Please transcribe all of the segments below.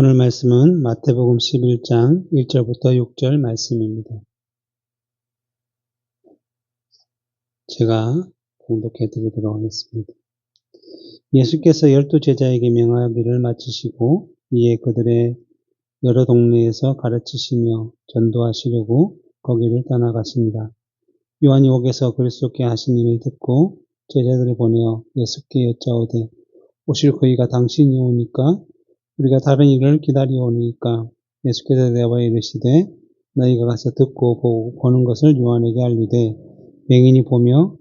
오늘 말씀은 마태복음 11장 1절부터 6절 말씀입니다. 제가 봉독해 드리도록 하겠습니다. 예수께서 12제자에게 명하기를 마치시고 이에 그들의 여러 동네에서 가르치시며 전도하시려고 거기를 떠나가십니다. 요한이 옥에서 그리스도께 하신 일을 듣고 제자들을 보내어 예수께 여짜오되 오실 그이가 당신이 오니까 우리가 다른 일을 기다리오니까 예수께서 대답하여 이르시되 너희가 가서 듣고 보는 것을 요한에게 알리되 맹인이 보며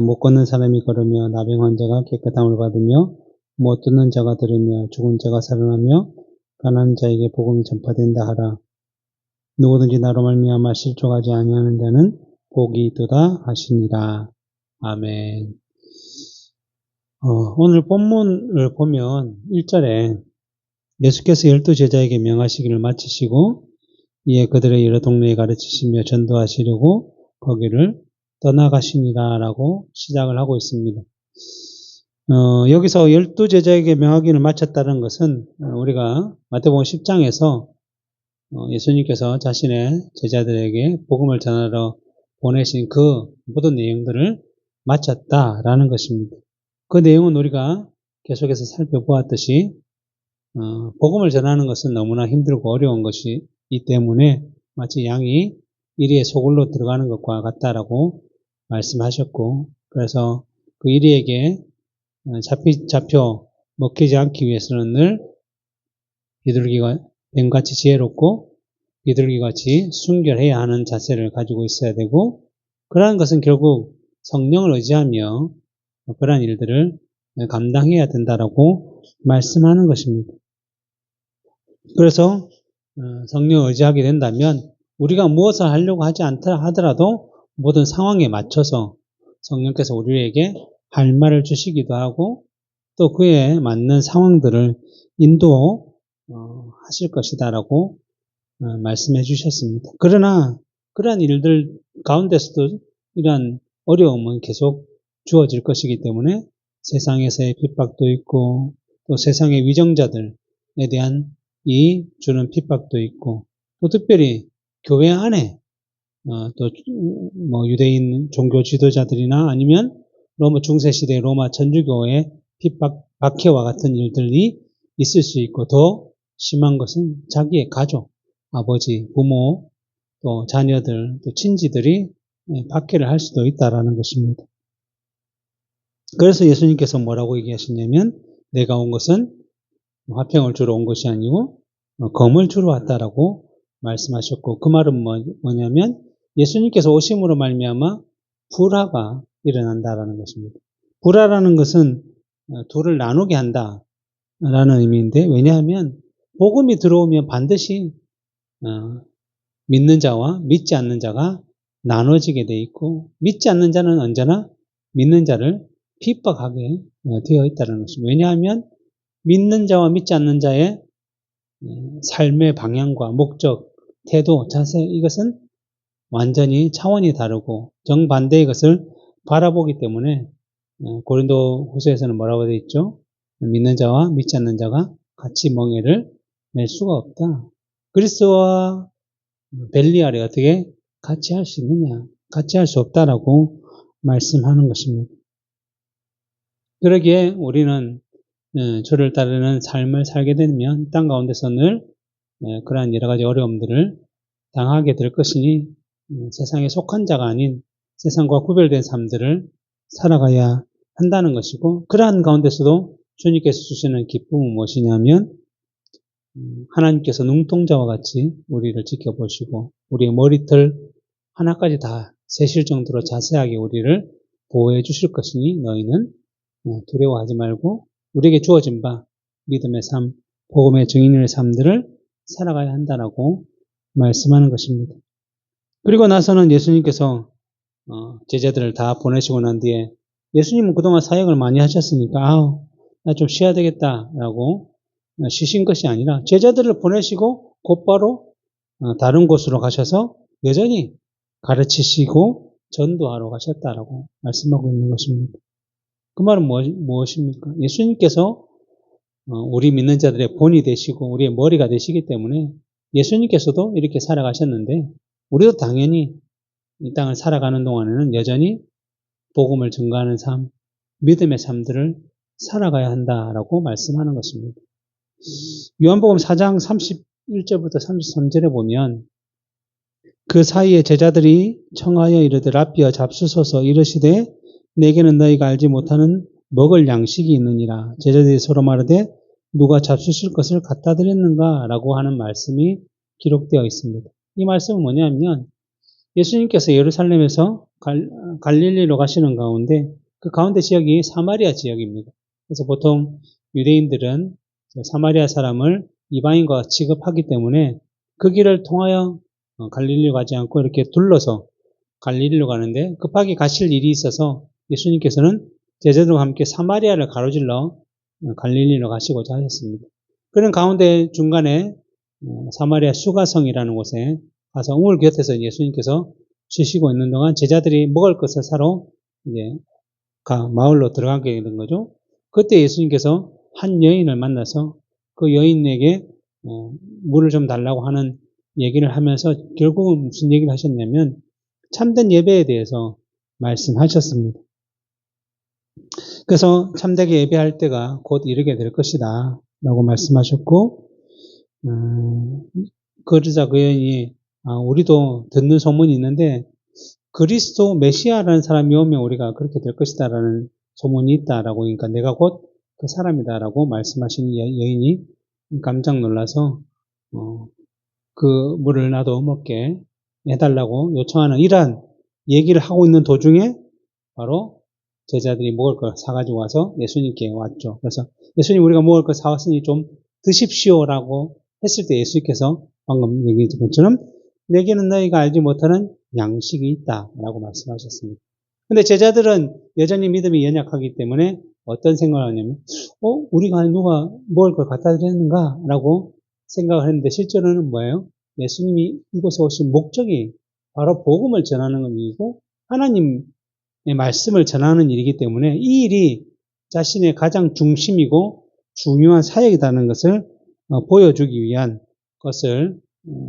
못 걷는 사람이 걸으며 나병 환자가 깨끗함을 받으며 못 듣는 자가 들으며 죽은 자가 살아나며 가난한 자에게 복음이 전파된다 하라. 누구든지 나로 말미암아 실족하지 아니하는 자는 복이 있도다 하시니라. 아멘. 오늘 본문을 보면 1절에 예수께서 12제자에게 명하시기를 마치시고 이에 그들의 여러 동네에 가르치시며 전도하시려고 거기를 떠나가시니라 라고 시작을 하고 있습니다. 여기서 12제자에게 명하기를 마쳤다는 것은 우리가 마태복음 10장에서 예수님께서 자신의 제자들에게 복음을 전하러 보내신 그 모든 내용들을 마쳤다라는 것입니다. 그 내용은 우리가 계속해서 살펴보았듯이 복음을 전하는 것은 너무나 힘들고 어려운 것이기 때문에 마치 양이 이리에 소굴로 들어가는 것과 같다라고 말씀하셨고, 그래서 그 이리에게 잡혀 먹히지 않기 위해서는 늘 비둘기가 뱀같이 지혜롭고 비둘기같이 순결해야 하는 자세를 가지고 있어야 되고, 그러한 것은 결국 성령을 의지하며 그러한 일들을 감당해야 된다라고 말씀하는 것입니다. 그래서 성령을 의지하게 된다면 우리가 무엇을 하려고 하지 않다 하더라도 모든 상황에 맞춰서 성령께서 우리에게 할 말을 주시기도 하고 또 그에 맞는 상황들을 인도하실 것이다라고 말씀해 주셨습니다. 그러나 그러한 일들 가운데서도 이러한 어려움은 계속 주어질 것이기 때문에 세상에서의 핍박도 있고 또 세상의 위정자들에 대한 이 주는 핍박도 있고 또 특별히 교회 안에 또 유대인 종교 지도자들이나 아니면 로마 중세시대 로마 천주교의 핍박, 박해와 같은 일들이 있을 수 있고 더 심한 것은 자기의 가족, 아버지, 부모, 또 자녀들, 또 친지들이 박해를 할 수도 있다라는 것입니다. 그래서 예수님께서 뭐라고 얘기하셨냐면 내가 온 것은 화평을 주러 온 것이 아니고 검을 주러 왔다라고 말씀하셨고 그 말은 뭐냐면 예수님께서 오심으로 말미암아 불화가 일어난다라는 것입니다. 불화라는 것은 둘을 나누게 한다라는 의미인데 왜냐하면 복음이 들어오면 반드시 믿는 자와 믿지 않는 자가 나눠지게 돼 있고 믿지 않는 자는 언제나 믿는 자를 핍박하게 되어 있다는 것입니다. 왜냐하면 믿는 자와 믿지 않는 자의 삶의 방향과 목적, 태도, 자세 이것은 완전히 차원이 다르고 정반대의 것을 바라보기 때문에 고린도 후서에서는 뭐라고 되어 있죠? 믿는 자와 믿지 않는 자가 같이 멍에를 낼 수가 없다. 그리스도와 벨리알이 어떻게 같이 할 수 있느냐? 같이 할 수 없다라고 말씀하는 것입니다. 그러기에 우리는 주를 따르는 삶을 살게 되면 땅 가운데서 늘 그러한 여러 가지 어려움들을 당하게 될 것이니 세상에 속한 자가 아닌 세상과 구별된 삶들을 살아가야 한다는 것이고 그러한 가운데서도 주님께서 주시는 기쁨은 무엇이냐면 하나님께서 눈동자와 같이 우리를 지켜보시고 우리의 머리털 하나까지 다 세실 정도로 자세하게 우리를 보호해 주실 것이니 너희는 두려워하지 말고 우리에게 주어진 바 믿음의 삶, 복음의 증인의 삶들을 살아가야 한다라고 말씀하는 것입니다. 그리고 나서는 예수님께서 제자들을 다 보내시고 난 뒤에 예수님은 그동안 사역을 많이 하셨으니까 나 좀 쉬어야 되겠다라고 쉬신 것이 아니라 제자들을 보내시고 곧바로 다른 곳으로 가셔서 여전히 가르치시고 전도하러 가셨다라고 말씀하고 있는 것입니다. 그 말은 무엇입니까? 예수님께서 우리 믿는 자들의 본이 되시고 우리의 머리가 되시기 때문에 예수님께서도 이렇게 살아가셨는데 우리도 당연히 이 땅을 살아가는 동안에는 여전히 복음을 전가하는 삶, 믿음의 삶들을 살아가야 한다라고 말씀하는 것입니다. 요한복음 4장 31절부터 33절에 보면 그 사이에 제자들이 청하여 이르되 랍비여 잡수소서 이르시되 내게는 너희가 알지 못하는 먹을 양식이 있느니라. 제자들이 서로 말하되 누가 잡수실 것을 갖다 드렸는가? 라고 하는 말씀이 기록되어 있습니다. 이 말씀은 뭐냐면 예수님께서 예루살렘에서 갈릴리로 가시는 가운데 그 가운데 지역이 사마리아 지역입니다. 그래서 보통 유대인들은 사마리아 사람을 이방인과 취급하기 때문에 그 길을 통하여 갈릴리로 가지 않고 이렇게 둘러서 갈릴리로 가는데 급하게 가실 일이 있어서 예수님께서는 제자들과 함께 사마리아를 가로질러 갈릴리로 가시고자 하셨습니다. 그런 가운데 중간에 사마리아 수가성이라는 곳에 가서 우물 곁에서 예수님께서 쉬시고 있는 동안 제자들이 먹을 것을 사러 이제 마을로 들어가게 된 거죠. 그때 예수님께서 한 여인을 만나서 그 여인에게 물을 좀 달라고 하는 얘기를 하면서 결국은 무슨 얘기를 하셨냐면 참된 예배에 대해서 말씀하셨습니다. 그래서 참되게 예배할 때가 곧 이르게 될 것이다 라고 말씀하셨고 그러자 그 여인이 우리도 듣는 소문이 있는데 그리스도 메시아라는 사람이 오면 우리가 그렇게 될 것이다 라는 소문이 있다라고 하니까 내가 곧 그 사람이다 라고 말씀하신 여인이 깜짝 놀라서 그 물을 나도 먹게 해달라고 요청하는 이러한 얘기를 하고 있는 도중에 바로 제자들이 먹을 걸 사가지고 와서 예수님께 왔죠. 그래서 예수님 우리가 먹을 걸 사왔으니 좀 드십시오라고 했을 때 예수님께서 방금 얘기했던 것처럼 내게는 너희가 알지 못하는 양식이 있다라고 말씀하셨습니다. 근데 제자들은 여전히 믿음이 연약하기 때문에 어떤 생각을 하냐면 우리가 누가 먹을 걸 갖다 드렸는가? 라고 생각을 했는데 실제로는 뭐예요? 예수님이 이곳에 오신 목적이 바로 복음을 전하는 것이고 하나님의 말씀을 전하는 일이기 때문에 이 일이 자신의 가장 중심이고 중요한 사역이라는 것을 보여주기 위한 것을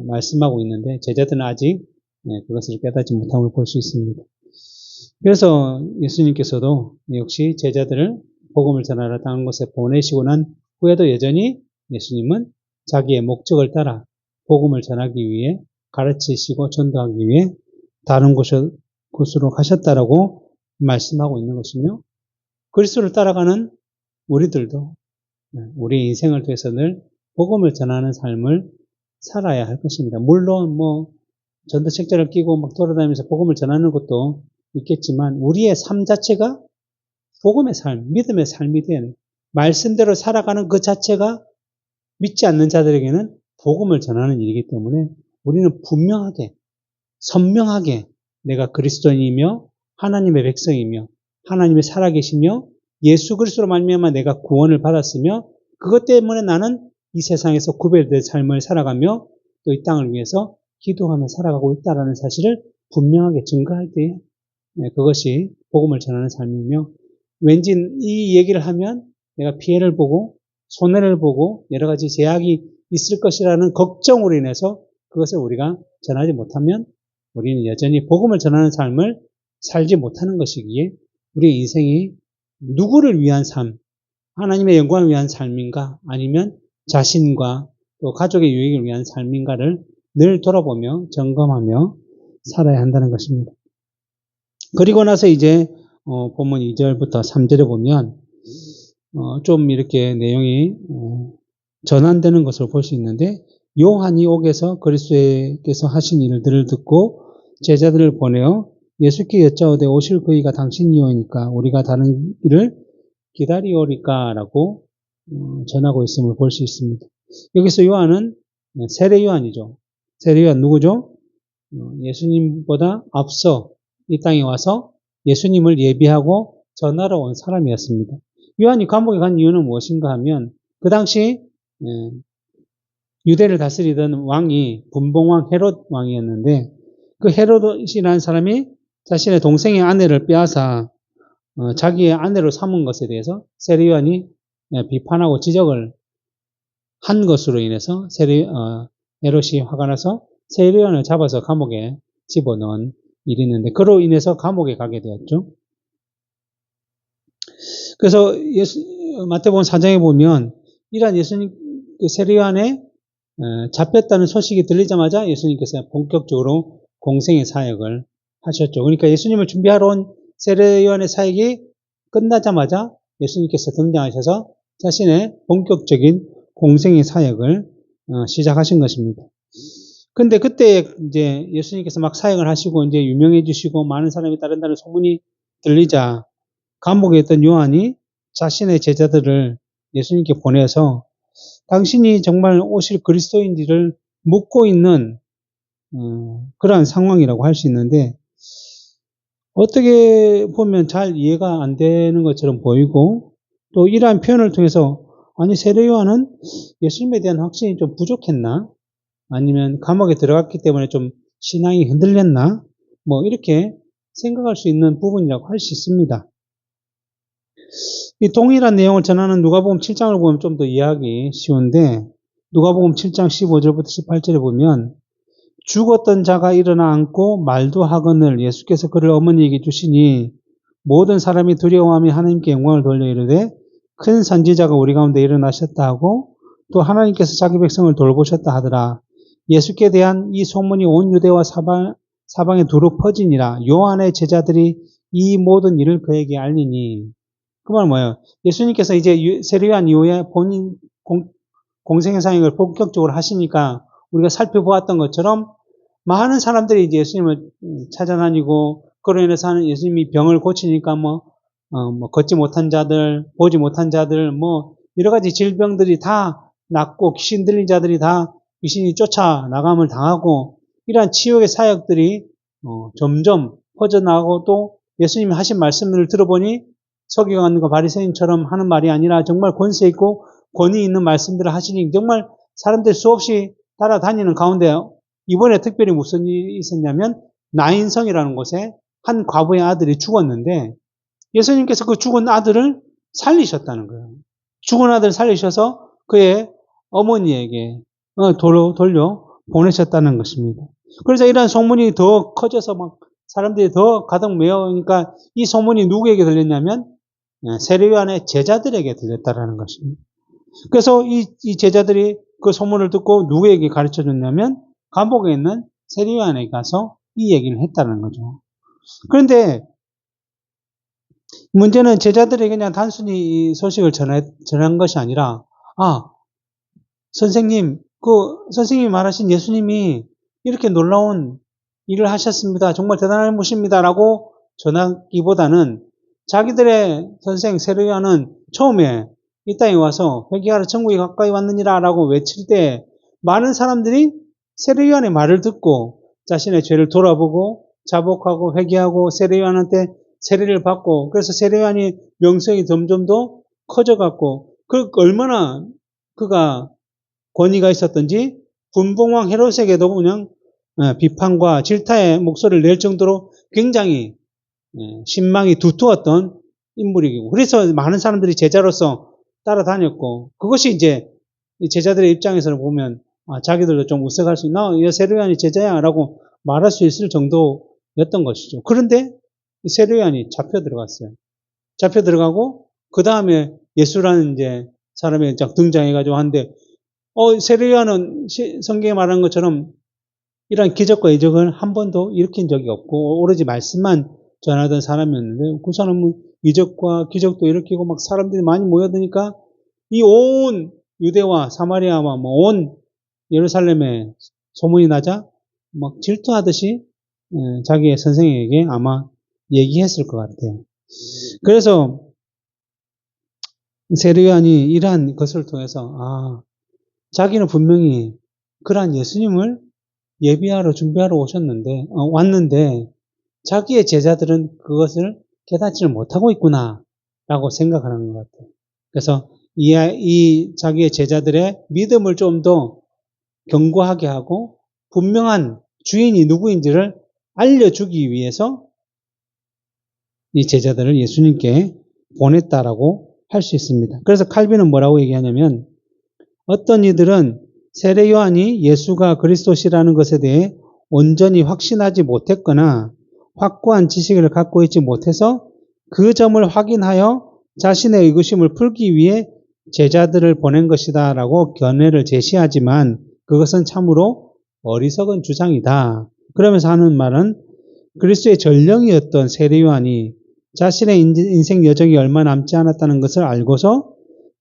말씀하고 있는데 제자들은 아직 그것을 깨닫지 못함을 볼 수 있습니다. 그래서 예수님께서도 역시 제자들을 복음을 전하러 다른 곳에 보내시고 난 후에도 여전히 예수님은 자기의 목적을 따라 복음을 전하기 위해 가르치시고 전도하기 위해 다른 곳으로 가셨다라고 말씀하고 있는 것이며 그리스도를 따라가는 우리들도 우리 인생을 통해서 늘 복음을 전하는 삶을 살아야 할 것입니다. 물론 전도책자를 끼고 막 돌아다니면서 복음을 전하는 것도 있겠지만 우리의 삶 자체가 복음의 삶, 믿음의 삶이 되는 말씀대로 살아가는 그 자체가 믿지 않는 자들에게는 복음을 전하는 일이기 때문에 우리는 분명하게 선명하게 내가 그리스도인이며 하나님의 백성이며 하나님의 살아계시며 예수 그리스도로 말미암아 내가 구원을 받았으며 그것 때문에 나는 이 세상에서 구별된 삶을 살아가며 또 이 땅을 위해서 기도하며 살아가고 있다는 사실을 분명하게 증거할 때에 그것이 복음을 전하는 삶이며 왠지 이 얘기를 하면 내가 피해를 보고 손해를 보고 여러 가지 제약이 있을 것이라는 걱정으로 인해서 그것을 우리가 전하지 못하면 우리는 여전히 복음을 전하는 삶을 살지 못하는 것이기에 우리의 인생이 누구를 위한 삶, 하나님의 영광을 위한 삶인가 아니면 자신과 또 가족의 유익을 위한 삶인가를 늘 돌아보며 점검하며 살아야 한다는 것입니다. 그리고 나서 이제 본문 2절부터 3절에 보면 좀 이렇게 내용이 전환되는 것을 볼 수 있는데 요한이 옥에서 그리스도께서 하신 일들을 듣고 제자들을 보내어 예수께 여짜오되 오실 그이가 당신이오니까 우리가 다른 일을 기다리오리까 라고 전하고 있음을 볼 수 있습니다. 여기서 요한은 세례 요한이죠. 세례 요한 누구죠? 예수님보다 앞서 이 땅에 와서 예수님을 예비하고 전하러 온 사람이었습니다. 요한이 감옥에 간 이유는 무엇인가 하면 그 당시 유대를 다스리던 왕이 분봉왕 헤롯 왕이었는데 그 헤롯이라는 사람이 자신의 동생의 아내를 빼앗아 자기의 아내로 삼은 것에 대해서 세례 요한이 비판하고 지적을 한 것으로 인해서 헤롯이 화가 나서 세례요한을 잡아서 감옥에 집어넣은 일이 있는데 그로 인해서 감옥에 가게 되었죠. 그래서 마태복음 4장에 보면 이러한 예수님 세례요한의 잡혔다는 소식이 들리자마자 예수님께서 본격적으로 공생의 사역을 하셨죠. 그러니까 예수님을 준비하러 온 세례요한의 사역이 끝나자마자 예수님께서 등장하셔서 자신의 본격적인 공생의 사역을 시작하신 것입니다. 근데 그때 이제 예수님께서 막 사역을 하시고 이제 유명해지시고 많은 사람이 따른다는 소문이 들리자 감옥에 있던 요한이 자신의 제자들을 예수님께 보내서 당신이 정말 오실 그리스도인지를 묻고 있는 그러한 상황이라고 할 수 있는데 어떻게 보면 잘 이해가 안 되는 것처럼 보이고 또 이러한 표현을 통해서 아니 세례 요한은 예수님에 대한 확신이 좀 부족했나? 아니면 감옥에 들어갔기 때문에 좀 신앙이 흔들렸나? 뭐 이렇게 생각할 수 있는 부분이라고 할 수 있습니다. 이 동일한 내용을 전하는 누가복음 7장을 보면 좀 더 이해하기 쉬운데 누가복음 7장 15절부터 18절에 보면 죽었던 자가 일어나 앉고 말도 하거늘 예수께서 그를 어머니에게 주시니 모든 사람이 두려워하며 하나님께 영광을 돌려 이르되 큰 선지자가 우리 가운데 일어나셨다 하고 또 하나님께서 자기 백성을 돌보셨다 하더라. 예수께 대한 이 소문이 온 유대와 사방에 두루 퍼지니라. 요한의 제자들이 이 모든 일을 그에게 알리니 그 말은 뭐예요? 예수님께서 이제 세례요한 이후에 본인 공생의 사역을 본격적으로 하시니까 우리가 살펴보았던 것처럼 많은 사람들이 이제 예수님을 찾아다니고 그로 인해서 하는 예수님이 병을 고치니까 뭐 걷지 못한 자들, 보지 못한 자들, 뭐 여러 가지 질병들이 다 낫고 귀신 들린 자들이 다 귀신이 쫓아 나감을 당하고 이러한 치유의 사역들이 점점 퍼져나가고 또 예수님이 하신 말씀을 들어보니 서기관과 바리새인처럼 하는 말이 아니라 정말 권세 있고 권위 있는 말씀들을 하시니 정말 사람들이 수없이 따라다니는 가운데 이번에 특별히 무슨 일이 있었냐면 나인성이라는 곳에 한 과부의 아들이 죽었는데 예수님께서 그 죽은 아들을 살리셨다는 거예요. 죽은 아들을 살리셔서 그의 어머니에게 돌려 보내셨다는 것입니다. 그래서 이러한 소문이 더 커져서 막 사람들이 더 가득 메어오니까 이 소문이 누구에게 들렸냐면 세례요한의 제자들에게 들렸다라는 것입니다. 그래서 이 제자들이 그 소문을 듣고 누구에게 가르쳐 줬냐면 감옥에 있는 세례요한에게 가서 이 얘기를 했다는 거죠. 그런데 문제는 제자들이 그냥 단순히 이 소식을 전한 것이 아니라 선생님이 말하신 예수님이 이렇게 놀라운 일을 하셨습니다. 정말 대단한 분이십니다라고 전하기보다는 자기들의 선생 세례요한은 처음에 이 땅에 와서 회개하라 천국이 가까이 왔느니라라고 외칠 때 많은 사람들이 세례요한의 말을 듣고 자신의 죄를 돌아보고 자복하고 회개하고 세례요한한테 세례를 받고 그래서 세례요한이 명성이 점점 더 커져갔고 얼마나 그가 권위가 있었던지 분봉왕 헤롯에게도 그냥 비판과 질타의 목소리를 낼 정도로 굉장히 신망이 두터웠던 인물이고 그래서 많은 사람들이 제자로서 따라다녔고 그것이 이제 제자들의 입장에서 보면 자기들도 좀 우스워할 수 있나 세례요한이 제자야 라고 말할 수 있을 정도였던 것이죠. 그런데 세례요한이 잡혀 들어갔어요. 잡혀 들어가고 그 다음에 예수라는 이제 사람이 등장해가지고 하는데 세례요한은 성경에 말한 것처럼 이런 기적과 이적을 한 번도 일으킨 적이 없고 오로지 말씀만 전하던 사람이었는데 그 사람은 이적과 기적도 일으키고 막 사람들이 많이 모여드니까 이 온 유대와 사마리아와 온 예루살렘에 소문이 나자 막 질투하듯이 자기의 선생에게 아마 얘기했을 것 같아요. 그래서 세례요한이 이러한 것을 통해서 자기는 분명히 그러한 예수님을 예비하러 준비하러 왔는데 자기의 제자들은 그것을 깨닫지를 못하고 있구나라고 생각하는 것 같아요. 그래서 이 자기의 제자들의 믿음을 좀 더 견고하게 하고 분명한 주인이 누구인지를 알려주기 위해서 이 제자들을 예수님께 보냈다라고 할 수 있습니다. 그래서 칼빈은 뭐라고 얘기하냐면 어떤 이들은 세례 요한이 예수가 그리스도시라는 것에 대해 온전히 확신하지 못했거나 확고한 지식을 갖고 있지 못해서 그 점을 확인하여 자신의 의구심을 풀기 위해 제자들을 보낸 것이다 라고 견해를 제시하지만 그것은 참으로 어리석은 주장이다. 그러면서 하는 말은 그리스도의 전령이었던 세례 요한이 자신의 인생 여정이 얼마 남지 않았다는 것을 알고서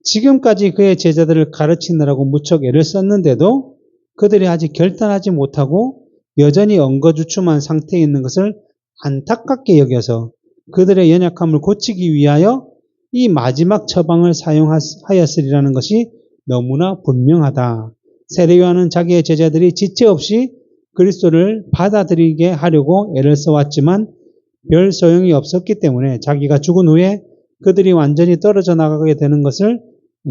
지금까지 그의 제자들을 가르치느라고 무척 애를 썼는데도 그들이 아직 결단하지 못하고 여전히 엉거주춤한 상태에 있는 것을 안타깝게 여겨서 그들의 연약함을 고치기 위하여 이 마지막 처방을 사용하였으리라는 것이 너무나 분명하다. 세례 요한은 자기의 제자들이 지체 없이 그리스도를 받아들이게 하려고 애를 써왔지만 별 소용이 없었기 때문에 자기가 죽은 후에 그들이 완전히 떨어져 나가게 되는 것을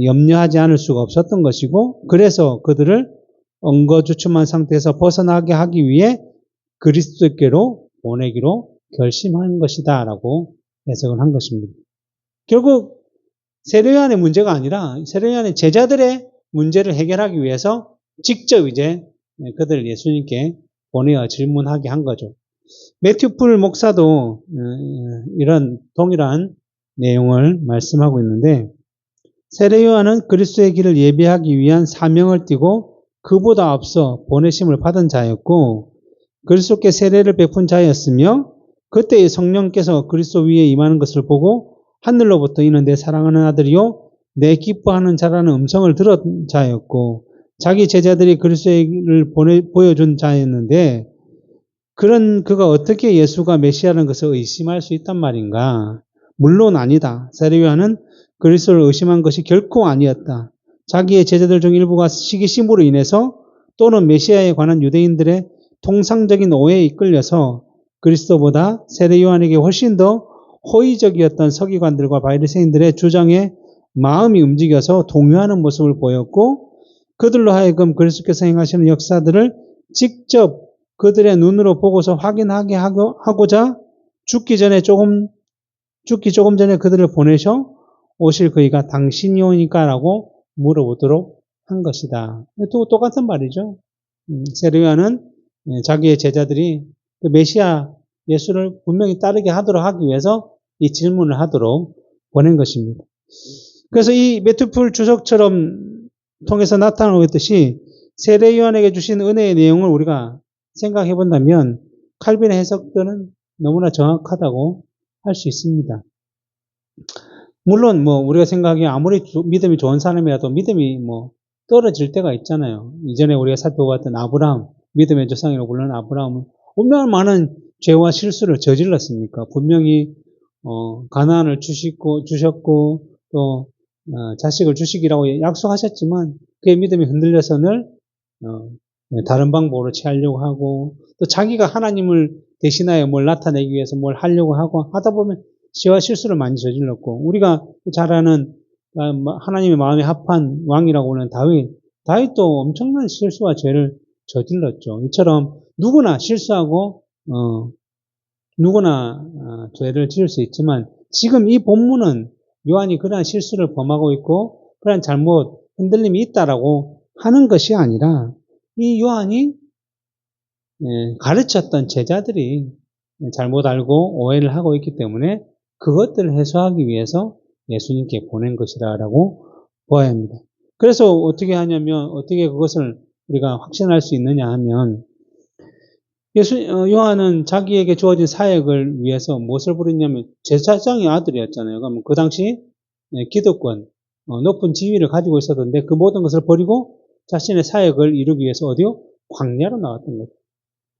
염려하지 않을 수가 없었던 것이고 그래서 그들을 엉거주춤한 상태에서 벗어나게 하기 위해 그리스도께로 보내기로 결심한 것이다 라고 해석을 한 것입니다. 결국 세례 요한의 문제가 아니라 세례 요한의 제자들의 문제를 해결하기 위해서 직접 이제 그들을 예수님께 보내어 질문하게 한 거죠. 매튜 풀 목사도 이런 동일한 내용을 말씀하고 있는데 세례 요한은 그리스도의 길을 예비하기 위한 사명을 띠고 그보다 앞서 보내심을 받은 자였고 그리스도께 세례를 베푼 자였으며 그때의 성령께서 그리스도 위에 임하는 것을 보고 하늘로부터 이는 내 사랑하는 아들이요 내 기뻐하는 자라는 음성을 들은 자였고 자기 제자들이 그리스도를 보여준 자였는데 그가 어떻게 예수가 메시아라는 것을 의심할 수 있단 말인가? 물론 아니다. 세례 요한은 그리스도를 의심한 것이 결코 아니었다. 자기의 제자들 중 일부가 시기심으로 인해서 또는 메시아에 관한 유대인들의 통상적인 오해에 이끌려서 그리스도보다 세례 요한에게 훨씬 더 호의적이었던 서기관들과 바리새인들의 주장에 마음이 움직여서 동요하는 모습을 보였고 그들로 하여금 그리스도께서 행하시는 역사들을 직접 그들의 눈으로 보고서 확인하게 하고자 죽기 조금 전에 그들을 보내셔 오실 그이가 당신이 오니까 라고 물어보도록 한 것이다. 또 똑같은 말이죠. 세례 요한은 자기의 제자들이 그 메시아 예수를 분명히 따르게 하도록 하기 위해서 이 질문을 하도록 보낸 것입니다. 그래서 이 매튜풀 주석처럼 통해서 나타나고 있듯이 세례 요한에게 주신 은혜의 내용을 우리가 생각해 본다면 칼빈의 해석들은 너무나 정확하다고 할 수 있습니다. 물론 우리가 생각하기에 아무리 믿음이 좋은 사람이라도 믿음이 떨어질 때가 있잖아요. 이전에 우리가 살펴봤던 아브라함, 믿음의 조상이라고 부르는 아브라함은 얼마나 많은 죄와 실수를 저질렀습니까? 분명히 가나안을 주셨고 또 자식을 주시기라고 약속하셨지만 그의 믿음이 흔들려서 늘 다른 방법으로 취하려고 하고 또 자기가 하나님을 대신하여 뭘 나타내기 위해서 뭘 하려고 하고 하다 보면 죄와 실수를 많이 저질렀고 우리가 잘 아는 하나님의 마음에 합한 왕이라고 하는 다윗도 엄청난 실수와 죄를 저질렀죠. 이처럼 누구나 실수하고 누구나 죄를 지을 수 있지만 지금 이 본문은 요한이 그러한 실수를 범하고 있고 그러한 잘못 흔들림이 있다라고 하는 것이 아니라 이 요한이 가르쳤던 제자들이 잘못 알고 오해를 하고 있기 때문에 그것들을 해소하기 위해서 예수님께 보낸 것이라고 보아야 합니다. 그래서 어떻게 그것을 우리가 확신할 수 있느냐 하면 요한은 자기에게 주어진 사역을 위해서 무엇을 부렸냐면 제사장의 아들이었잖아요. 그러면 그 당시 기득권, 높은 지위를 가지고 있었는데 그 모든 것을 버리고 자신의 사역을 이루기 위해서 어디요? 광야로 나왔던 거죠.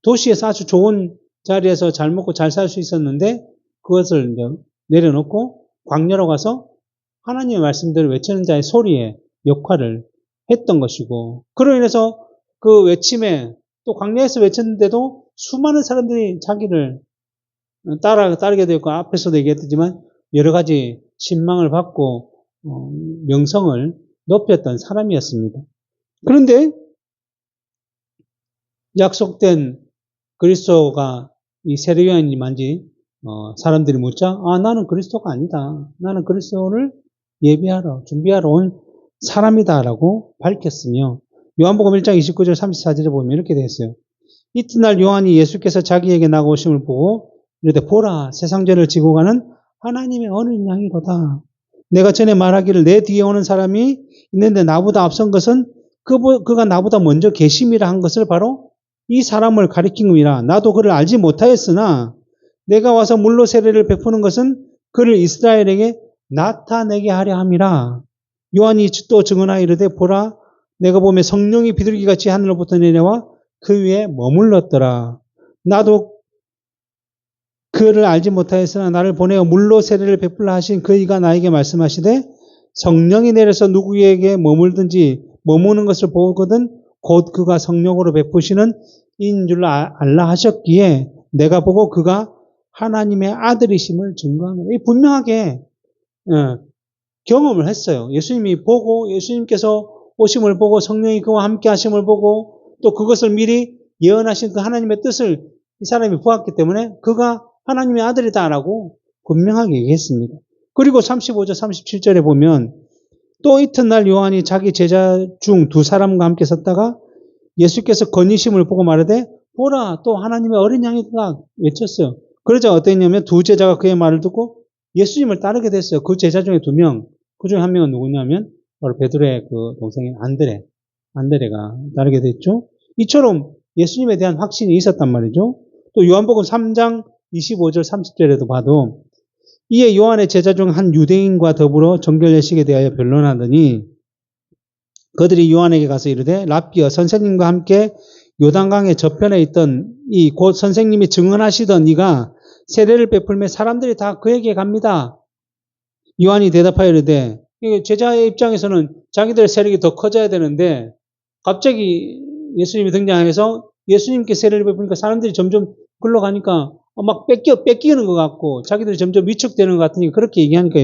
도시에서 아주 좋은 자리에서 잘 먹고 잘 살 수 있었는데 그것을 이제 내려놓고 광야로 가서 하나님의 말씀들을 외치는 자의 소리의 역할을 했던 것이고 그로 인해서 그 외침에 또 광야에서 외쳤는데도 수많은 사람들이 자기를 따르게 되었고 앞에서도 얘기했지만 여러 가지 신망을 받고 명성을 높였던 사람이었습니다. 그런데 약속된 그리스도가 이 세례 요한이 만지 사람들이 묻자 나는 그리스도가 아니다. 나는 그리스도를 예비하러, 준비하러 온 사람이다라고 밝혔으며, 요한복음 1장 29절 34절에 보면 이렇게 되어 있어요. 이튿날 요한이 예수께서 자기에게 나오심을 보고 이르되 보라 세상 죄를 지고 가는 하나님의 어린 양이로다. 내가 전에 말하기를 내 뒤에 오는 사람이 있는데 나보다 앞선 것은 그가 나보다 먼저 계심이라 한 것을 바로 이 사람을 가리킨 겁니다. 나도 그를 알지 못하였으나 내가 와서 물로 세례를 베푸는 것은 그를 이스라엘에게 나타내게 하려 함이라. 요한이 또 증언하여 이르되 보라 내가 보면 성령이 비둘기같이 하늘로부터 내려와 그 위에 머물렀더라. 나도 그를 알지 못하였으나 나를 보내어 물로 세례를 베풀라 하신 그이가 나에게 말씀하시되 성령이 내려서 누구에게 머물든지 머무는 것을 보거든 곧 그가 성령으로 베푸시는 이인 줄 알라 하셨기에 내가 보고 그가 하나님의 아들이심을 증거하노라. 분명하게 경험을 했어요. 예수님이 보고 예수님께서 오심을 보고 성령이 그와 함께 하심을 보고 또 그것을 미리 예언하신 그 하나님의 뜻을 이 사람이 보았기 때문에 그가 하나님의 아들이다라고 분명하게 얘기했습니다. 그리고 35절 37절에 보면 또 이튿날 요한이 자기 제자 중 두 사람과 함께 섰다가 예수께서 건의심을 보고 말하되 보라 또 하나님의 어린 양이다 외쳤어요. 그러자 어땠냐면 두 제자가 그의 말을 듣고 예수님을 따르게 됐어요. 그 제자 중에 두 명, 그 중에 한 명은 누구냐면 바로 베드로의 그 동생인 안드레가 따르게 됐죠. 이처럼 예수님에 대한 확신이 있었단 말이죠. 또 요한복음 3장 25절 30절에도 봐도 이에 요한의 제자 중 한 유대인과 더불어 정결례식에 대하여 변론하더니 그들이 요한에게 가서 이르되 랍비여 선생님과 함께 요단강의 저편에 있던 이 곧 선생님이 증언하시던 이가 세례를 베풀며 사람들이 다 그에게 갑니다. 요한이 대답하여 이르되 제자의 입장에서는 자기들의 세력이 더 커져야 되는데 갑자기 예수님이 등장해서 예수님께 세례를 베푸니까 사람들이 점점 굴러가니까 막 뺏기는 것 같고 자기들이 점점 위축되는 것 같으니까 그렇게 얘기하니까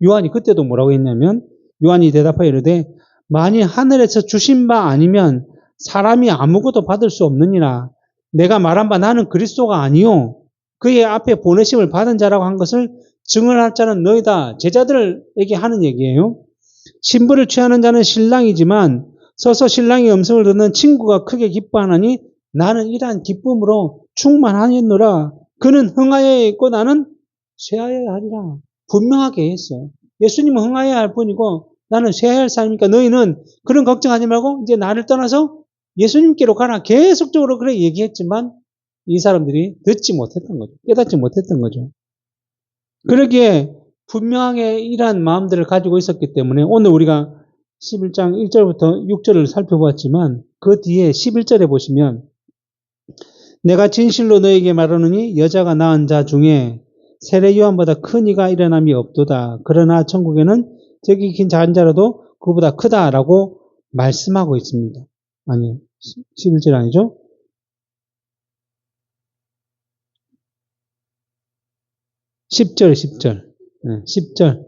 요한이 그때도 뭐라고 했냐면 요한이 대답하여 이르되 만일 하늘에서 주신 바 아니면 사람이 아무것도 받을 수 없느니라. 내가 말한 바 나는 그리스도가 아니요 그의 앞에 보내심을 받은 자라고 한 것을 증언할 자는 너희다. 제자들에게 하는 얘기예요. 신부를 취하는 자는 신랑이지만 서서 신랑의 음성을 듣는 친구가 크게 기뻐하나니 나는 이러한 기쁨으로 충만하였노라. 그는 흥하여야 있고 나는 쇠하여야 하리라. 분명하게 했어요. 예수님은 흥하여야 할 뿐이고 나는 쇠하여야 할 사람이니까 너희는 그런 걱정하지 말고 이제 나를 떠나서 예수님께로 가라. 계속적으로 그렇게 얘기했지만 이 사람들이 듣지 못했던 거죠. 깨닫지 못했던 거죠. 그러기에 분명하게 이러한 마음들을 가지고 있었기 때문에 오늘 우리가 11장 1절부터 6절을 살펴보았지만 그 뒤에 11절에 보시면 내가 진실로 너에게 말하노니 여자가 낳은 자 중에 세례 요한보다 큰 이가 일어남이 없도다. 그러나 천국에는 저기 긴 작은 자라도 그보다 크다라고 말씀하고 있습니다. 아니요. 11절 아니죠? 10절. 네, 10절.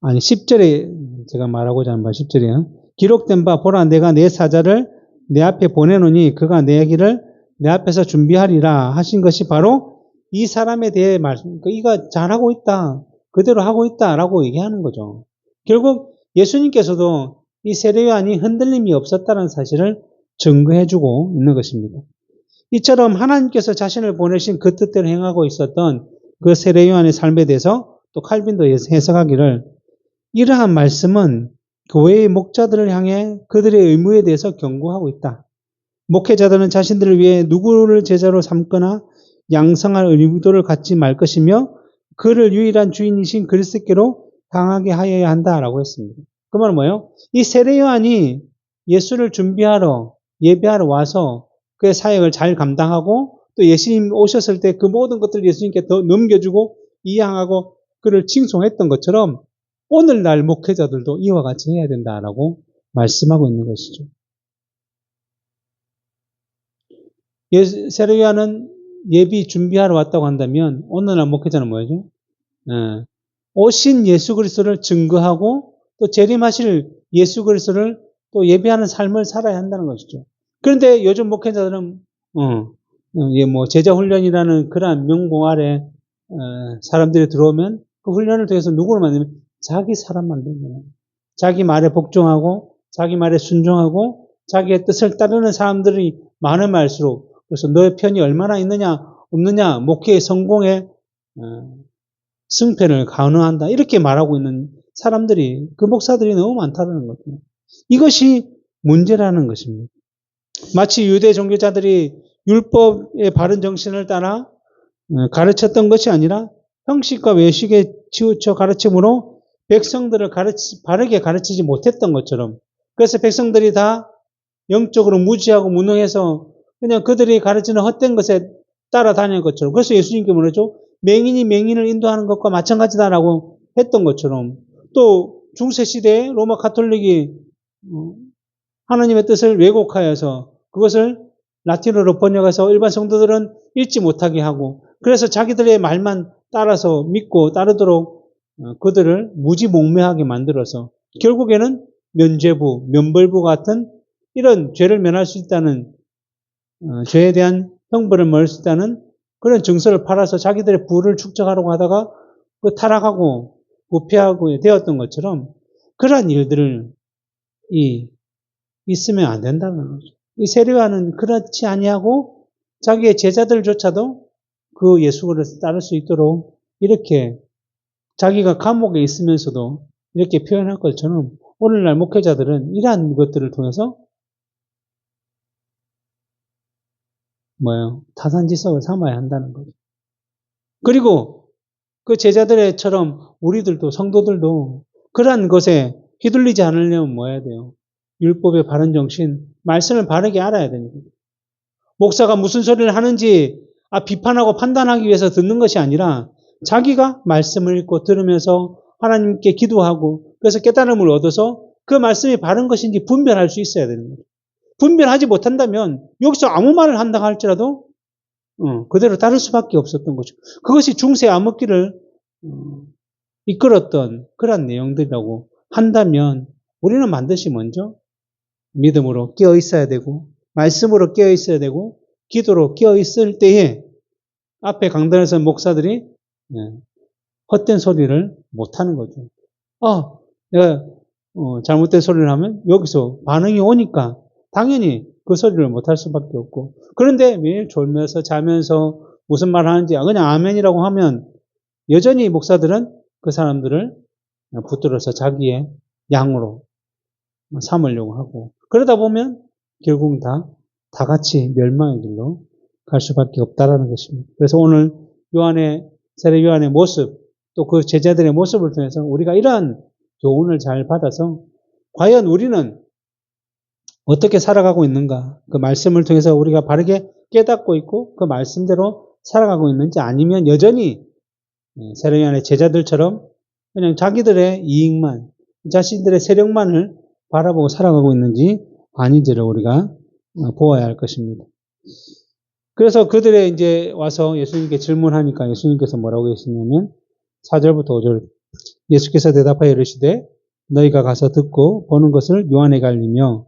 아니, 10절에 제가 말하고자 하는 바 10절이에요. 기록된 바 보라 내가 내 사자를 내 앞에 보내노니 그가 내 길을 내 앞에서 준비하리라 하신 것이 바로 이 사람에 대해 말씀, 이가 잘하고 있다. 그대로 하고 있다라고 얘기하는 거죠. 결국 예수님께서도 이 세례 요한이 흔들림이 없었다는 사실을 증거해주고 있는 것입니다. 이처럼 하나님께서 자신을 보내신 그 뜻대로 행하고 있었던 그 세례 요한의 삶에 대해서 또 칼빈도 해석하기를 이러한 말씀은 교회의 목자들을 향해 그들의 의무에 대해서 경고하고 있다. 목회자들은 자신들을 위해 누구를 제자로 삼거나 양성할 의무도를 갖지 말 것이며 그를 유일한 주인이신 그리스도께로 강하게 하여야 한다라고 했습니다. 그 말은 뭐예요? 이 세례 요한이 예수를 준비하러 예배하러 와서 그의 사역을 잘 감당하고 또 예수님 오셨을 때 그 모든 것들을 예수님께 더 넘겨주고 이양하고 그를 칭송했던 것처럼 오늘날 목회자들도 이와 같이 해야 된다라고 말씀하고 있는 것이죠. 세례 요한은 예비 준비하러 왔다고 한다면 오늘날 목회자는 뭐죠? 오신 예수 그리스도를 증거하고 또 재림하실 예수 그리스도를 또 예배하는 삶을 살아야 한다는 것이죠. 그런데 요즘 목회자들은 제자 훈련이라는 그러한 명봉 아래 사람들이 들어오면 그 훈련을 통해서 누구를 만나면 자기 사람 만든 거예요. 자기 말에 복종하고 자기 말에 순종하고 자기의 뜻을 따르는 사람들이 많을수록 그래서 너의 편이 얼마나 있느냐 없느냐 목회의 성공에 승패를 가능한다 이렇게 말하고 있는 사람들이 그 목사들이 너무 많다는 거죠. 이것이 문제라는 것입니다. 마치 유대 종교자들이 율법의 바른 정신을 따라 가르쳤던 것이 아니라 형식과 외식에 치우쳐 가르침으로 백성들을 바르게 가르치지 못했던 것처럼 그래서 백성들이 다 영적으로 무지하고 무능해서 그냥 그들이 가르치는 헛된 것에 따라다니는 것처럼 그래서 예수님께 뭐라죠? 맹인이 맹인을 인도하는 것과 마찬가지다라고 했던 것처럼 또 중세시대에 로마 가톨릭이 하나님의 뜻을 왜곡하여서 그것을 라틴어로 번역해서 일반 성도들은 읽지 못하게 하고 그래서 자기들의 말만 따라서 믿고 따르도록 그들을 무지몽매하게 만들어서 결국에는 면죄부, 면벌부 같은 이런 죄를 면할 수 있다는 죄에 대한 형벌을 멀 수 있다는 그런 증서를 팔아서 자기들의 부를 축적하려고 하다가 그 타락하고 부패하고 되었던 것처럼 그러한 일들을 있으면 안 된다는 거죠. 이 세례요한은 그렇지 아니하고 자기의 제자들조차도 그 예수를 따를 수 있도록 이렇게 자기가 감옥에 있으면서도 이렇게 표현할 것처럼 오늘날 목회자들은 이러한 것들을 통해서 타산지석을 삼아야 한다는 거죠. 그리고 그 제자들처럼 우리들도 성도들도 그러한 것에 휘둘리지 않으려면 뭐 해야 돼요? 율법의 바른 정신, 말씀을 바르게 알아야 됩니다. 목사가 무슨 소리를 하는지 비판하고 판단하기 위해서 듣는 것이 아니라 자기가 말씀을 읽고 들으면서 하나님께 기도하고 그래서 깨달음을 얻어서 그 말씀이 바른 것인지 분별할 수 있어야 되는 거예요. 분별하지 못한다면 여기서 아무 말을 한다 할지라도 그대로 따를 수밖에 없었던 거죠. 그것이 중세 암흑기를 이끌었던 그런 내용들이라고 한다면 우리는 반드시 먼저 믿음으로 깨어 있어야 되고 말씀으로 깨어 있어야 되고 기도로 깨어 있을 때에 앞에 강단에서 목사들이 헛된 소리를 못하는 거죠. 내가 잘못된 소리를 하면 여기서 반응이 오니까 당연히 그 소리를 못할 수밖에 없고 그런데 매일 졸면서 자면서 무슨 말 하는지 그냥 아멘이라고 하면 여전히 목사들은 그 사람들을 붙들어서 자기의 양으로 삼으려고 하고 그러다 보면 결국 다 같이 멸망의 길로 갈 수밖에 없다라는 것입니다. 그래서 오늘 세례 요한의 모습 또 그 제자들의 모습을 통해서 우리가 이러한 교훈을 잘 받아서 과연 우리는 어떻게 살아가고 있는가 그 말씀을 통해서 우리가 바르게 깨닫고 있고 그 말씀대로 살아가고 있는지 아니면 여전히 세례 요한의 제자들처럼 그냥 자기들의 이익만 자신들의 세력만을 바라보고 살아가고 있는지 아닌지를 우리가 보아야 할 것입니다. 그래서 그들의 이제 와서 예수님께 질문하니까 예수님께서 뭐라고 하시냐면 4절부터 5절 예수께서 대답하여 이르시되 너희가 가서 듣고 보는 것을 요한에게 알리며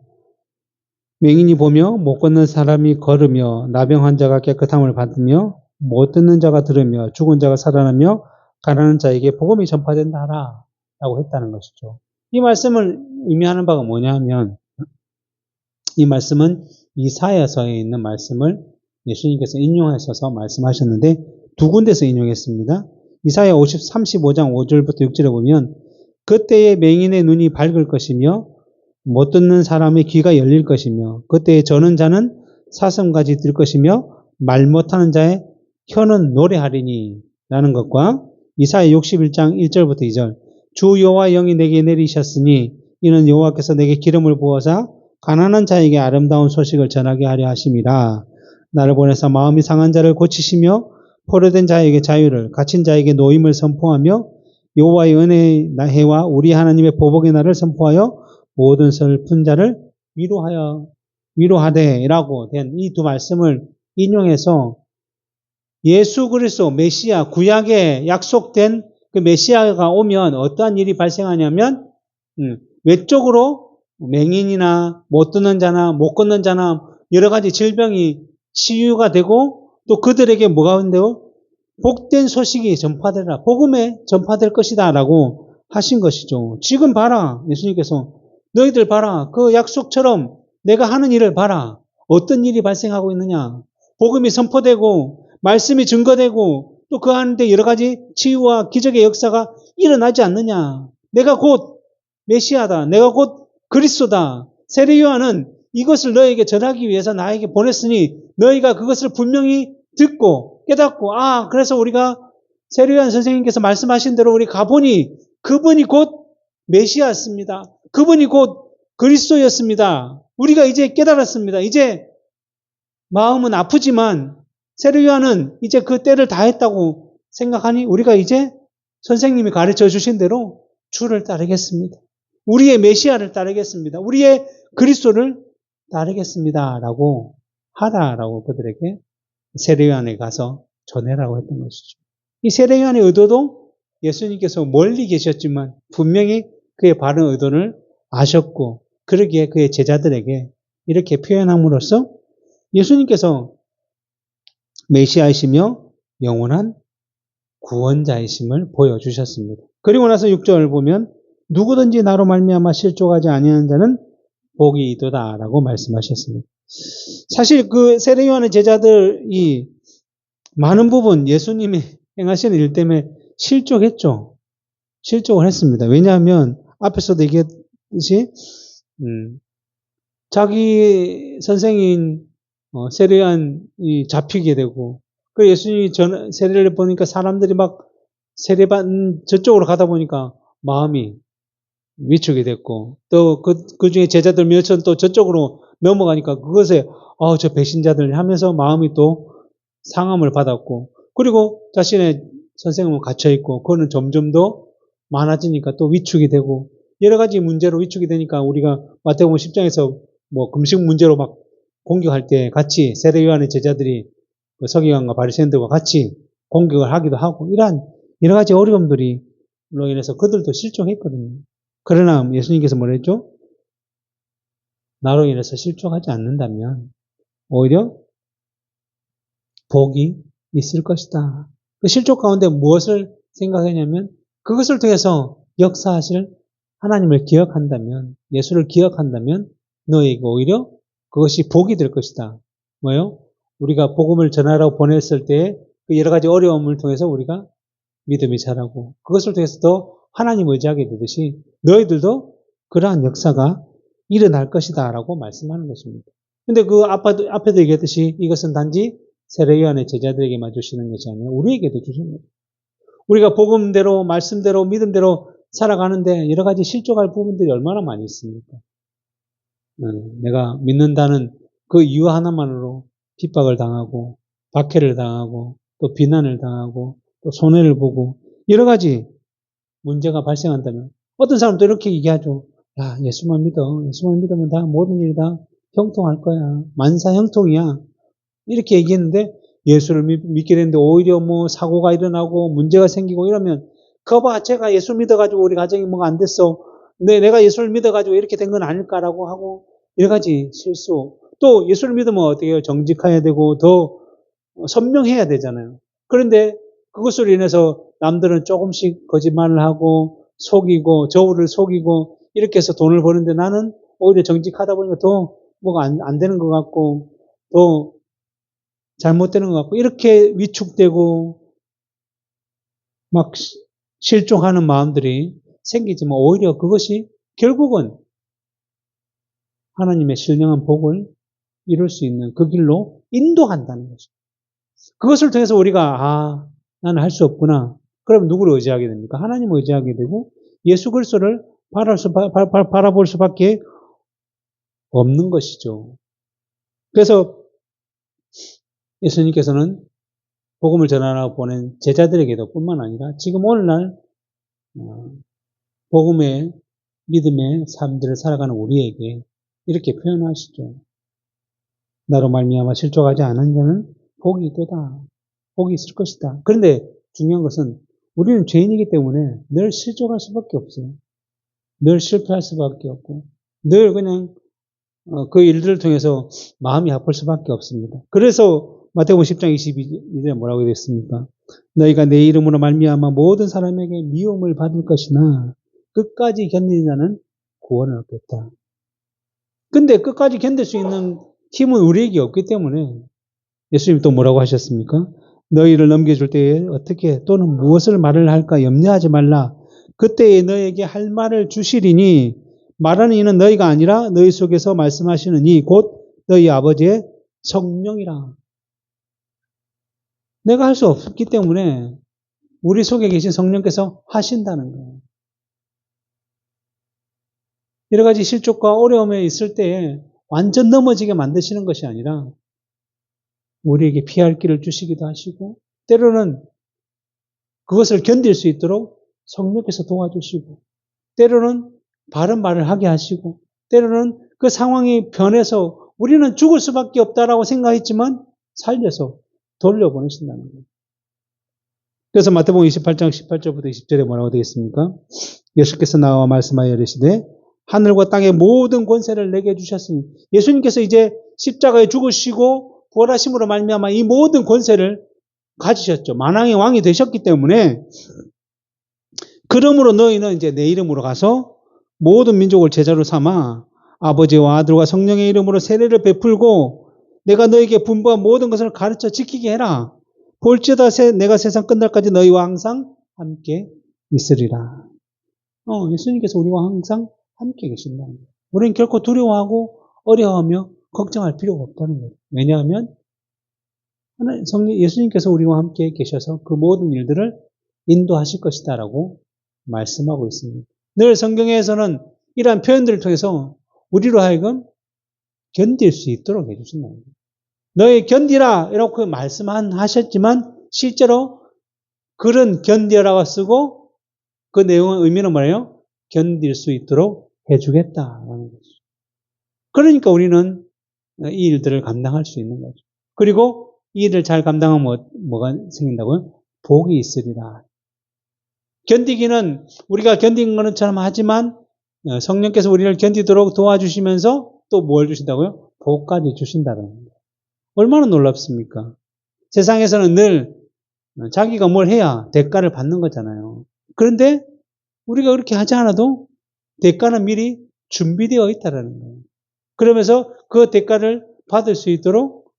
맹인이 보며 못 걷는 사람이 걸으며 나병 환자가 깨끗함을 받으며 못 듣는 자가 들으며 죽은 자가 살아나며 가난한 자에게 복음이 전파된다 하라 라고 했다는 것이죠. 이 말씀을 의미하는 바가 뭐냐 하면 이 말씀은 이사야서에 있는 말씀을 예수님께서 인용하셔서 말씀하셨는데 두 군데서 인용했습니다. 이사야 35장 5절부터 6절에 보면 그때의 맹인의 눈이 밝을 것이며 못 듣는 사람의 귀가 열릴 것이며 그때에 저는 자는 사슴같이 들 것이며 말 못하는 자의 혀는 노래하리니 라는 것과 이사야 61장 1절부터 2절 주 여호와 영이 내게 내리셨으니 이는 여호와께서 내게 기름을 부어사 가난한 자에게 아름다운 소식을 전하게 하려 하심이라. 나를 보내서 마음이 상한 자를 고치시며 포로된 자에게 자유를 갇힌 자에게 노임을 선포하며 여호와의 은혜의 해와 우리 하나님의 보복의 날을 선포하여 모든 슬픈 자를 위로하되라고 된 이 두 말씀을 인용해서 예수 그리스도 메시아 구약에 약속된 그 메시아가 오면 어떠한 일이 발생하냐면 외적으로 맹인이나 못 듣는 자나 못 걷는 자나 여러 가지 질병이 치유가 되고 또 그들에게 뭐가 된대요? 복된 소식이 전파되라. 복음에 전파될 것이다 라고 하신 것이죠. 지금 봐라. 예수님께서 너희들 봐라. 그 약속처럼 내가 하는 일을 봐라. 어떤 일이 발생하고 있느냐. 복음이 선포되고 말씀이 증거되고 또 그 안에 여러 가지 치유와 기적의 역사가 일어나지 않느냐. 내가 곧 메시아다. 내가 곧 그리스도다. 세례 요한은 이것을 너에게 전하기 위해서 나에게 보냈으니 너희가 그것을 분명히 듣고 깨닫고 그래서 우리가 세례 요한 선생님께서 말씀하신 대로 우리 가보니 그분이 곧 메시아였습니다. 그분이 곧 그리스도였습니다. 우리가 이제 깨달았습니다. 이제 마음은 아프지만 세례 요한은 이제 그 때를 다 했다고 생각하니 우리가 이제 선생님이 가르쳐 주신 대로 주를 따르겠습니다. 우리의 메시아를 따르겠습니다. 우리의 그리스도를 따르겠습니다. 라고 하라라고 그들에게 세례 요한에 가서 전해라고 했던 것이죠. 이 세례 요한의 의도도 예수님께서 멀리 계셨지만 분명히 그의 바른 의도를 아셨고 그러기에 그의 제자들에게 이렇게 표현함으로써 예수님께서 메시아이시며 영원한 구원자이심을 보여주셨습니다. 그리고 나서 6절 보면 누구든지 나로 말미암아 실족하지 아니하는 자는 복이 있도다라고 말씀하셨습니다. 사실 그 세례 요한의 제자들이 많은 부분 예수님이 행하시는 일 때문에 실족했죠. 실족을 했습니다. 왜냐하면 앞에서도 얘기했듯이 자기 선생인 세례 요한이 잡히게 되고 그 예수님이 세례를 보니까 사람들이 막 세례받은 저쪽으로 가다 보니까 마음이 위축이 됐고 또 그 중에 제자들 몇은 또 저쪽으로 넘어가니까 그것에 저 배신자들 하면서 마음이 또 상함을 받았고 그리고 자신의 선생님은 갇혀있고 그거는 점점 더 많아지니까 또 위축이 되고 여러 가지 문제로 위축이 되니까 우리가 마태복음 10장에서 뭐 금식 문제로 막 공격할 때 같이 세례 요한의 제자들이 서기관과 바리새인들과 같이 공격을 하기도 하고 이러한 여러 가지 어려움들로 인해서 그들도 실족했거든요. 그러나 예수님께서 뭐라 했죠? 나로 인해서 실족하지 않는다면 오히려 복이 있을 것이다. 그 실족 가운데 무엇을 생각하냐면 그것을 통해서 역사하실 하나님을 기억한다면 예수를 기억한다면 너에게 오히려 그것이 복이 될 것이다. 뭐요? 우리가 복음을 전하라고 보냈을 때 그 여러 가지 어려움을 통해서 우리가 믿음이 자라고 그것을 통해서 더 하나님 의지하게 되듯이 너희들도 그러한 역사가 일어날 것이다 라고 말씀하는 것입니다. 근데 그 앞에도 얘기했듯이 이것은 단지 세례 요한의 제자들에게만 주시는 것이 아니라 우리에게도 주시는 거예요. 우리가 복음대로 말씀대로 믿음대로 살아가는데 여러 가지 실족할 부분들이 얼마나 많이 있습니까? 내가 믿는다는 그 이유 하나만으로 핍박을 당하고 박해를 당하고 또 비난을 당하고 또 손해를 보고 여러 가지 문제가 발생한다면 어떤 사람도 이렇게 얘기하죠. 야, 예수만 믿어. 예수만 믿으면 다 모든 일이 다 형통할 거야. 만사 형통이야. 이렇게 얘기했는데 예수를 믿게 되는데 오히려 뭐 사고가 일어나고 문제가 생기고 이러면 거봐 제가 예수 믿어가지고 우리 가정이 뭐가 안 됐어. 내가 예수를 믿어가지고 이렇게 된 건 아닐까라고 하고 여러 가지 실수. 또 예수를 믿으면 어떻게 해요? 정직해야 되고 더 선명해야 되잖아요. 그런데 그것으로 인해서 남들은 조금씩 거짓말을 하고 속이고 저울을 속이고 이렇게 해서 돈을 버는데 나는 오히려 정직하다 보니까 더 뭐가 안 되는 것 같고 또 잘못되는 것 같고 이렇게 위축되고 막 실종하는 마음들이 생기지만 오히려 그것이 결국은 하나님의 신령한 복을 이룰 수 있는 그 길로 인도한다는 것이죠. 그것을 통해서 우리가 나는 할 수 없구나. 그럼 누구를 의지하게 됩니까? 하나님을 의지하게 되고 예수 그리스도를 바라볼 수밖에 없는 것이죠. 그래서 예수님께서는 복음을 전하라고 보낸 제자들에게도 뿐만 아니라 지금 오늘날 복음의 믿음의 삶들을 살아가는 우리에게 이렇게 표현하시죠. 나로 말미암아 실족하지 않은 자는 복이 있도다. 복이 있을 것이다. 그런데 중요한 것은 우리는 죄인이기 때문에 늘 실족할 수밖에 없어요. 늘 실패할 수밖에 없고 늘 그냥 그 일들을 통해서 마음이 아플 수밖에 없습니다. 그래서 마태복음 10장 22절에 뭐라고 되어 있습니까? 너희가 내 이름으로 말미암아 모든 사람에게 미움을 받을 것이나 끝까지 견디는 자는 구원을 얻겠다. 근데 끝까지 견딜 수 있는 힘은 우리에게 없기 때문에 예수님이 또 뭐라고 하셨습니까? 너희를 넘겨줄 때에 어떻게 또는 무엇을 말을 할까 염려하지 말라. 그때에 너에게 할 말을 주시리니 말하는 이는 너희가 아니라 너희 속에서 말씀하시는 이 곧 너희 아버지의 성령이라. 내가 할 수 없기 때문에 우리 속에 계신 성령께서 하신다는 거예요. 여러 가지 실족과 어려움에 있을 때에 완전 넘어지게 만드시는 것이 아니라 우리에게 피할 길을 주시기도 하시고 때로는 그것을 견딜 수 있도록 성령께서 도와주시고 때로는 바른 말을 하게 하시고 때로는 그 상황이 변해서 우리는 죽을 수밖에 없다라고 생각했지만 살려서 돌려보내신다는 거예요. 그래서 마태복음 28장 18절부터 20절에 뭐라고 되어 있습니까? 예수께서 나와 말씀하여 이르시되 하늘과 땅의 모든 권세를 내게 주셨으니 예수님께서 이제 십자가에 죽으시고 부활하심으로 말미암아 이 모든 권세를 가지셨죠. 만왕의 왕이 되셨기 때문에 그러므로 너희는 이제 내 이름으로 가서 모든 민족을 제자로 삼아 아버지와 아들과 성령의 이름으로 세례를 베풀고 내가 너에게 분부한 모든 것을 가르쳐 지키게 해라. 볼지어다 내가 세상 끝날까지 너희와 항상 함께 있으리라. 예수님께서 우리와 항상 함께 계신다는 거예요. 우리는 결코 두려워하고 어려워하며 걱정할 필요가 없다는 거예요. 왜냐하면 예수님께서 우리와 함께 계셔서 그 모든 일들을 인도하실 것이다라고 말씀하고 있습니다. 늘 성경에서는 이러한 표현들을 통해서 우리로 하여금 견딜 수 있도록 해주신다는 거예요. 너희 견디라 이렇게 말씀하셨지만 실제로 글은 견디라고 쓰고 그 내용의 의미는 뭐예요? 견딜 수 있도록 해주겠다라는 거죠. 그러니까 우리는 이 일들을 감당할 수 있는 거죠. 그리고 이 일을 잘 감당하면 뭐가 생긴다고요? 복이 있으리라. 견디기는 우리가 견딘 것처럼 하지만 성령께서 우리를 견디도록 도와주시면서 또 뭘 주신다고요? 복까지 주신다는 거예요. 얼마나 놀랍습니까? 세상에서는 늘 자기가 뭘 해야 대가를 받는 거잖아요. 그런데 우리가 그렇게 하지 않아도 대가는 미리 준비되어 있다는 거예요. 그러면서 그 대가를 받을 수 있도록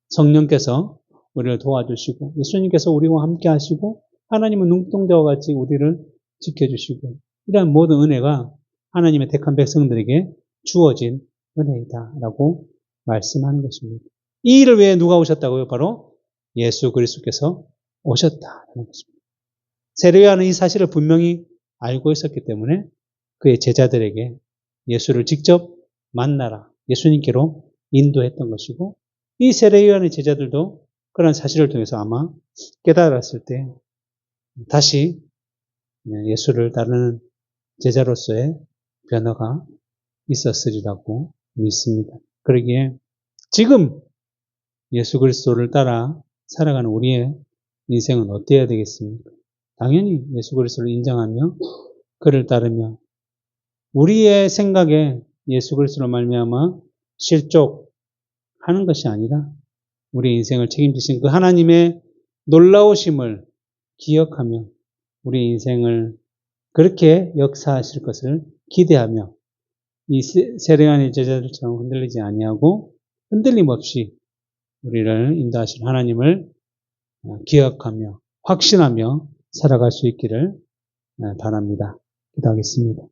성령께서 우리를 도와주시고 예수님께서 우리와 함께 하시고 하나님은 눈동자와 같이 우리를 지켜주시고 이러한 모든 은혜가 하나님의 택한 백성들에게 주어진 은혜이다라고 말씀하는 것입니다. 이 일을 위해 누가 오셨다고요? 바로 예수 그리스도께서 오셨다는 것입니다. 세례요한은 이 사실을 분명히 알고 있었기 때문에 그의 제자들에게 예수를 직접 만나라, 예수님께로 인도했던 것이고 이 세례요한의 제자들도 그런 사실을 통해서 아마 깨달았을 때 다시 예수를 따르는 제자로서의 변화가 있었으리라고 믿습니다. 그러기에 지금 예수 그리스도를 따라 살아가는 우리의 인생은 어때야 되겠습니까? 당연히 예수 그리스도를 인정하며 그를 따르며 우리의 생각에 예수 그리스도로 말미암아 실족하는 것이 아니라 우리 인생을 책임지신 그 하나님의 놀라우심을 기억하며 우리 인생을 그렇게 역사하실 것을 기대하며 이 세례요한의 제자들처럼 흔들리지 아니하고 흔들림 없이 우리를 인도하실 하나님을 기억하며 확신하며 살아갈 수 있기를 바랍니다. 기도하겠습니다.